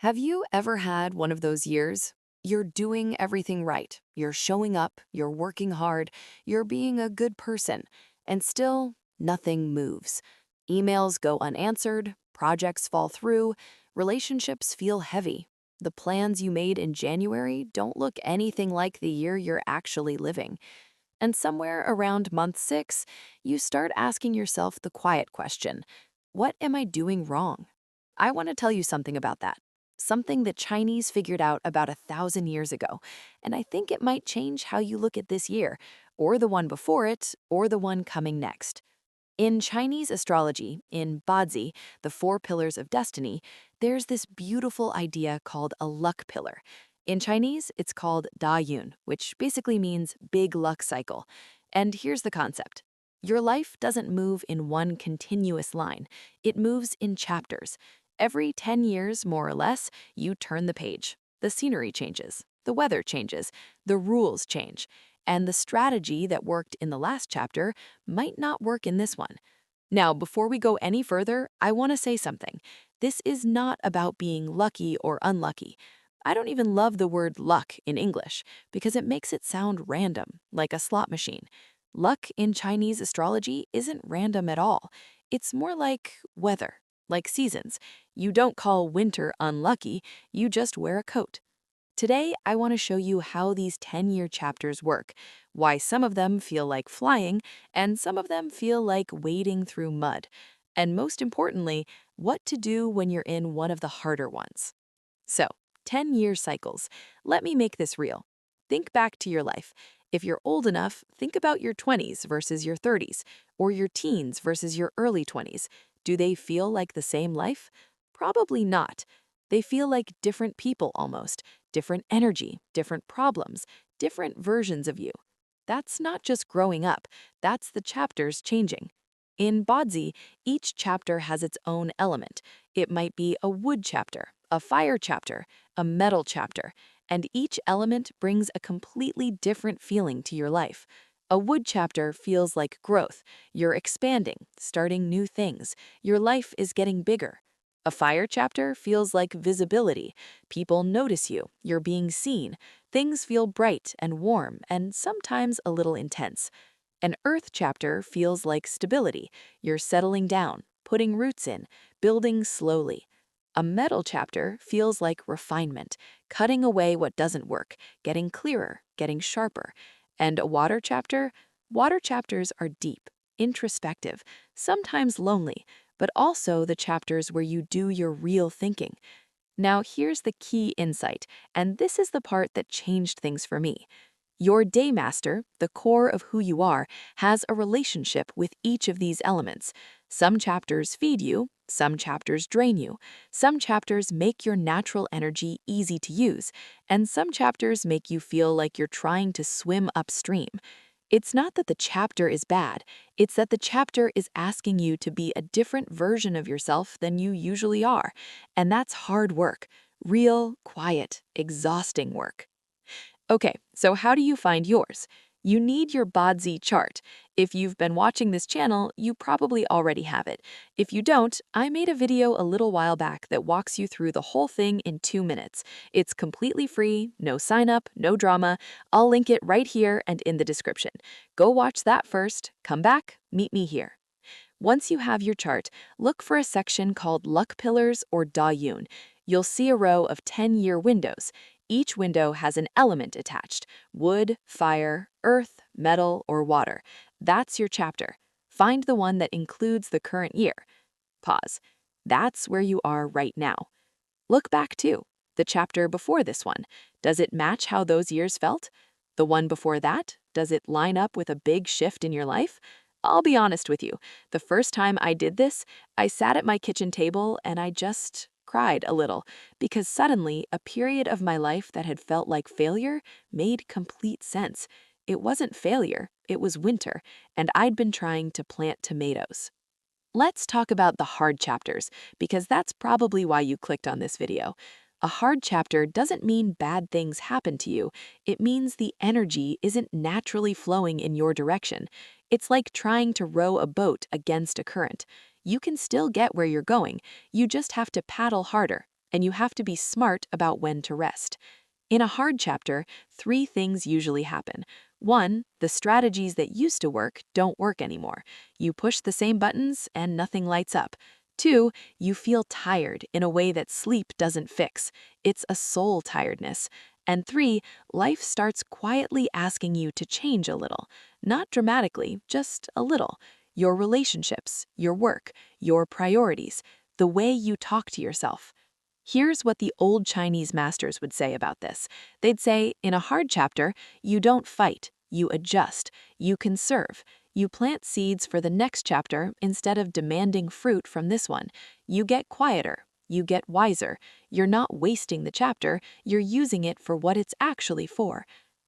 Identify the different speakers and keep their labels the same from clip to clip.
Speaker 1: Have you ever had one of those years? You're doing everything right. You're showing up, you're working hard, you're being a good person, and still nothing moves. Emails go unanswered, projects fall through, relationships feel heavy. The plans you made in January don't look anything like the year you're actually living. And somewhere around month 6, you start asking yourself the quiet question, what am I doing wrong? I want to tell you something about that. Something the Chinese figured out about 1,000 years ago, and I think it might change how you look at this year, or the one before it, or the one coming next. In Chinese astrology, in BaZi, the four pillars of destiny, there's this beautiful idea called a luck pillar. In Chinese, it's called Da Yun, which basically means big luck cycle. And here's the concept. Your life doesn't move in one continuous line. It moves in chapters. Every 10 years, more or less, you turn the page. The scenery changes, the weather changes, the rules change, and the strategy that worked in the last chapter might not work in this one. Now, before we go any further, I want to say something. This is not about being lucky or unlucky. I don't even love the word luck in English because it makes it sound random, like a slot machine. Luck in Chinese astrology isn't random at all. It's more like weather, like seasons. You don't call winter unlucky, you just wear a coat. Today, I want to show you how these 10-year chapters work, why some of them feel like flying, and some of them feel like wading through mud, and most importantly, what to do when you're in one of the harder ones. So, 10-year cycles. Let me make this real. Think back to your life. If you're old enough, think about your 20s versus your 30s, or your teens versus your early 20s. Do they feel like the same life? Probably not. They feel like different people almost, different energy, different problems, different versions of you. That's not just growing up, that's the chapters changing. In BaZi, each chapter has its own element. It might be a wood chapter, a fire chapter, a metal chapter, and each element brings a completely different feeling to your life. A wood chapter feels like growth. You're expanding, starting new things. Your life is getting bigger. A fire chapter feels like visibility. People notice you, you're being seen. Things feel bright and warm and sometimes a little intense. An earth chapter feels like stability. You're settling down, putting roots in, building slowly. A metal chapter feels like refinement, cutting away what doesn't work, getting clearer, getting sharper. And a water chapters are deep, introspective, sometimes lonely, but also the chapters where you do your real thinking. Now, here's the key insight, and this is the part that changed things for me. Your daymaster, the core of who you are, has a relationship with each of these elements. Some chapters feed you, some chapters drain you, some chapters make your natural energy easy to use, and some chapters make you feel like you're trying to swim upstream. It's not that the chapter is bad, it's that the chapter is asking you to be a different version of yourself than you usually are, and that's hard work, real, quiet, exhausting work. Okay, so how do you find yours? You need your BaZi chart. If you've been watching this channel, you probably already have it. If you don't, I made a video a little while back that walks you through the whole thing in 2 minutes. It's completely free, no sign up, no drama. I'll link it right here and in the description. Go watch that first, come back, meet me here. Once you have your chart, look for a section called Luck Pillars or Da Yun. You'll see a row of 10-year windows. Each window has an element attached: wood, fire, earth, metal, or water. That's your chapter. Find the one that includes the current year. Pause. That's where you are right now. Look back too. The chapter before this one. Does it match how those years felt? The one before that? Does it line up with a big shift in your life? I'll be honest with you. The first time I did this, I sat at my kitchen table and I just cried a little because suddenly a period of my life that had felt like failure made complete sense. It wasn't failure, it was winter, and I'd been trying to plant tomatoes. Let's talk about the hard chapters, because that's probably why you clicked on this video. A hard chapter doesn't mean bad things happen to you. It means the energy isn't naturally flowing in your direction. It's like trying to row a boat against a current. You can still get where you're going, you just have to paddle harder. and you have to be smart about when to rest. In a hard chapter, three things usually happen. One, the strategies that used to work don't work anymore. You push the same buttons and nothing lights up. Two, you feel tired in a way that sleep doesn't fix. It's a soul tiredness. And three, life starts quietly asking you to change a little. Not dramatically, just a little. Your relationships, your work, your priorities, the way you talk to yourself. Here's what the old Chinese masters would say about this. They'd say, in a hard chapter, you don't fight, you adjust, you conserve, you plant seeds for the next chapter instead of demanding fruit from this one. You get quieter, you get wiser. You're not wasting the chapter, you're using it for what it's actually for.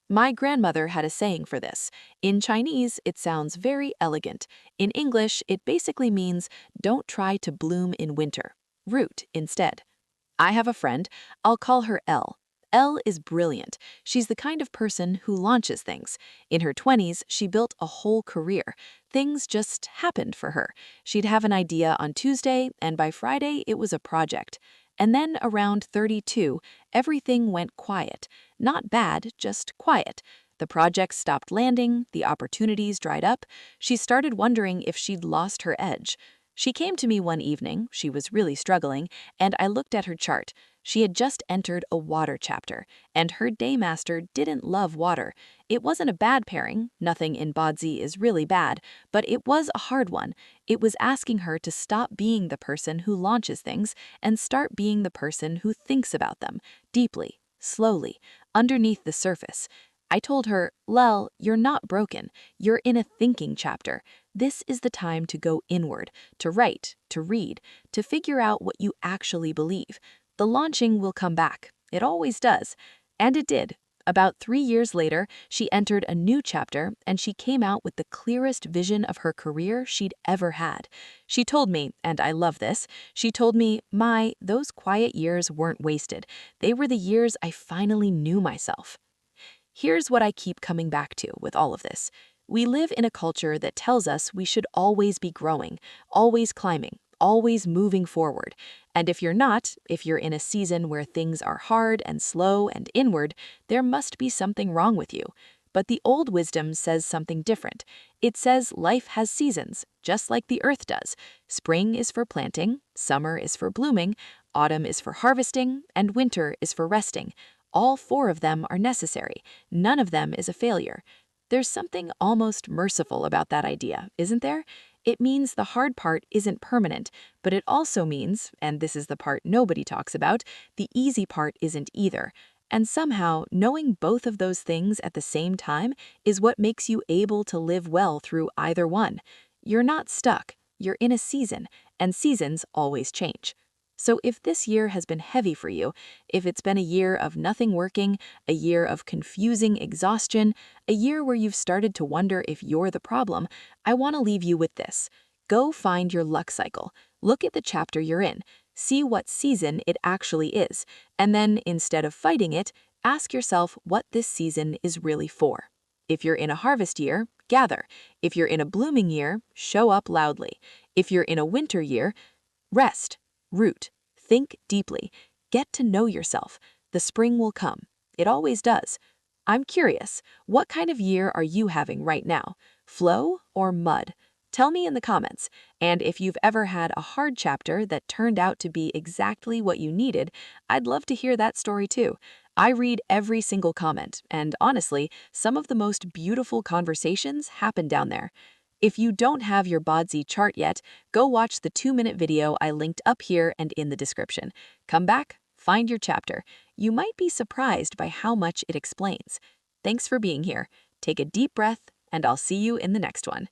Speaker 1: My grandmother had a saying for this. In Chinese, it sounds very elegant. In English, it basically means don't try to bloom in winter. Root instead. I have a friend, I'll call her Elle. Elle is brilliant. She's the kind of person who launches things. In her 20s, she built a whole career. Things just happened for her. She'd have an idea on Tuesday, and by Friday, it was a project. And then around 32, everything went quiet. Not bad, just quiet. The projects stopped landing, the opportunities dried up. She started wondering if she'd lost her edge. She came to me one evening, she was really struggling, and I looked at her chart. She had just entered a water chapter, and her daymaster didn't love water. It wasn't a bad pairing, nothing in BaZi is really bad, but it was a hard one. It was asking her to stop being the person who launches things and start being the person who thinks about them, deeply, slowly, underneath the surface. I told her, Lel, you're not broken. You're in a thinking chapter. This is the time to go inward, to write, to read, to figure out what you actually believe. The launching will come back. It always does. And it did. About 3 years later, she entered a new chapter and she came out with the clearest vision of her career she'd ever had. She told me, and I love this, she told me, those quiet years weren't wasted. They were the years I finally knew myself. Here's what I keep coming back to with all of this. We live in a culture that tells us we should always be growing, always climbing, always moving forward. And if you're not, if you're in a season where things are hard and slow and inward, there must be something wrong with you. But the old wisdom says something different. It says life has seasons, just like the earth does. Spring is for planting, summer is for blooming, autumn is for harvesting, and winter is for resting. All four of them are necessary. None of them is a failure. There's something almost merciful about that idea, isn't there? It means the hard part isn't permanent, but it also means, and this is the part nobody talks about, the easy part isn't either. And somehow, knowing both of those things at the same time is what makes you able to live well through either one. You're not stuck. You're in a season, and seasons always change. So if this year has been heavy for you, if it's been a year of nothing working, a year of confusing exhaustion, a year where you've started to wonder if you're the problem, I want to leave you with this. Go find your luck cycle. Look at the chapter you're in. See what season it actually is. And then, instead of fighting it, ask yourself what this season is really for. If you're in a harvest year, gather. If you're in a blooming year, show up loudly. If you're in a winter year, rest. Root. Think deeply. Get to know yourself. The spring will come. It always does. I'm curious, what kind of year are you having right now? Flow or mud? Tell me in the comments. And if you've ever had a hard chapter that turned out to be exactly what you needed, I'd love to hear that story too. I read every single comment, and honestly, some of the most beautiful conversations happen down there. If you don't have your BaZi chart yet, go watch the 2-minute video I linked up here and in the description. Come back, find your chapter. You might be surprised by how much it explains. Thanks for being here. Take a deep breath, and I'll see you in the next one.